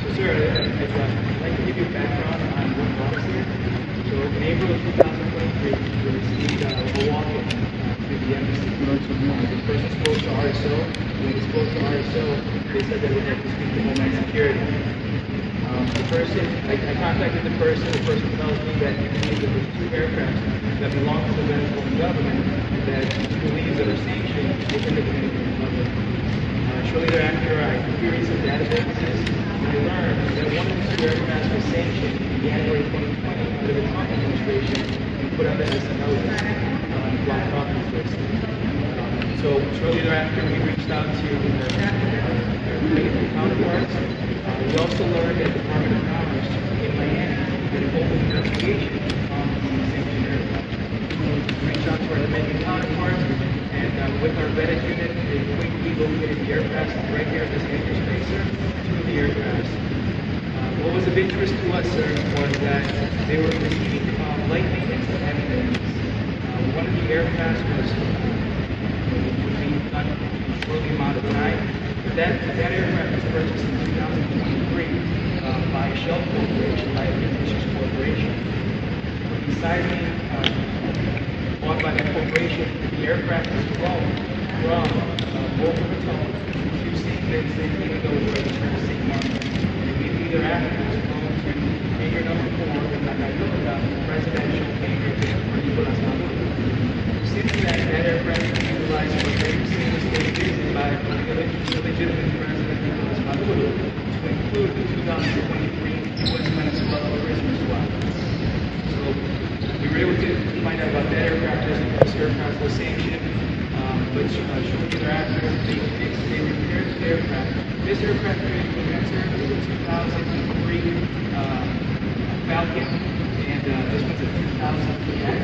So, sir, I'd like to give you a background on what brought us here. So, in April of 2023, we received a walk-in to the embassy. The person spoke to RSO. When they spoke to RSO, they said they would like to speak to Homeland Security. The person, I contacted the person tells me that he believes that there's two aircraft that belong to the Venezuelan government that he believes that are sanctioned within the Dominican Republic. Shortly thereafter, I queried some databases, and I learned that one of the two aircraft was sanctioned in January 2020 under the Trump administration and put on the SNL list, blocked properties list. So shortly thereafter, we reached out to our Dominican counterparts. We also learned that the Department of Commerce in Miami did an open investigation on the sanctioned aircraft. We reached out to our Dominican counterparts, and with our vetted unit, they quickly located the aircraft right here at this anchor spacer, two of the aircraft. What was of interest to us, sir, was that they were receiving light maintenance and heavy maintenance. One of the aircraft was being done in a short amount of time. But that aircraft was purchased in 2023 by a shell corporation, by a fictitious corporation. Besides being bought by that corporation, the aircraft was flown from Boca Raton to St. Vincent, even though it was registered to St. Martin. And immediately thereafter, it was flown to hangar number 4 in La Gallota, presidential hangar for Nicolás Maduro. Since that aircraft was utilized for very serious stages by the legitimate president Nicolás Maduro to include the 2023 U.S. Venezuela Christmas swap. So we were able to find out about that aircraft. This aircraft was sanctioned, but shortly thereafter, they repaired the aircraft. This aircraft carried the answer was a 2003 Falcon, and this one's a 2000 PX.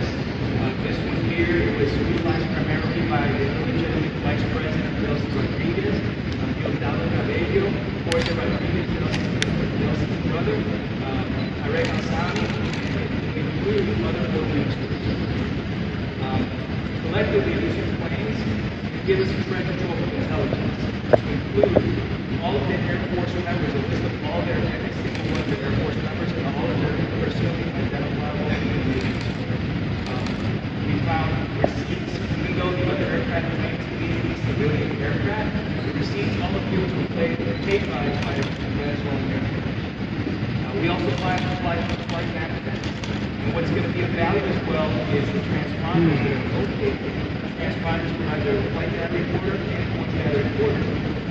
This one here was utilized primarily by the illegitimate Vice President Delcy Rodriguez, Cabello, Jorge Rodriguez, Delcy's brother, Arega Sami, including other board ministers. Collectively, these two planes give us a treasure trove of intelligence to include all of the Air Force members, a list of all their every single one of the Air Force members and all of their personally identifiable names. We found receipts, even though the other aircraft claimed to be civilian aircraft, the receipts, all of those were paid by Venezuelan Air Force. We also flight manifests. And what's going to be of value as well is the transponders that are located. Transponders provide their flight data recorder and point data recorder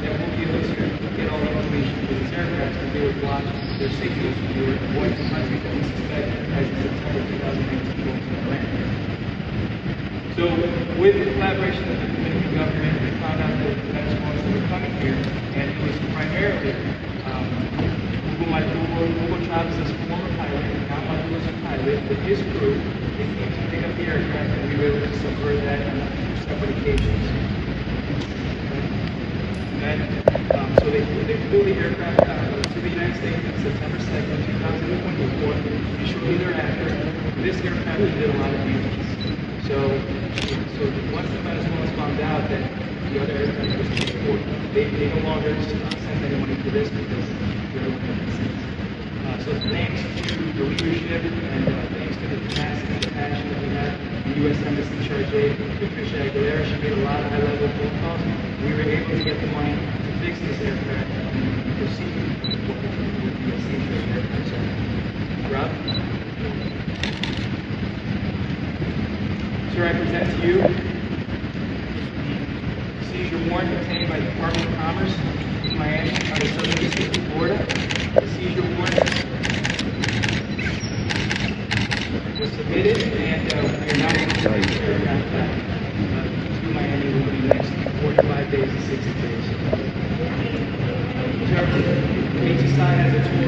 that will be able to get all the information for these aircraft that they would block their signals when they were avoiding the country that we suspect as in September 2019 going to Iran. So with the collaboration of the Dominican government, we found out that the Venezuelans that were coming here, and it was primarily Hugo Chavez's former pilot, now Maduro's a pilot, with his crew, they came to pick up the aircraft, and we were able to subvert that on 2 separate occasions. And so they flew the aircraft to the United States on September 2nd, 2024, and shortly thereafter, this aircraft did a lot of damage. So once the Venezuelans found out that the other aircraft was transported, they no longer sent anyone into this because they're the one. So thanks to the leadership and thanks to the tenacity and the passion that we have, the U.S. Embassy in Charge, Patricia Aguilera, she made a lot of high-level phone calls. We were able to get the money to fix this aircraft and proceed with what the Seizure aircraft. So, Rob? Sir, I present to you the seizure warrant obtained by the Department of Commerce in Miami by the Southern District of Florida. The seizure warrant was submitted, and we are now going to take the aircraft back to Miami within the next 45 days to 60 days. Sir, HSI has a tool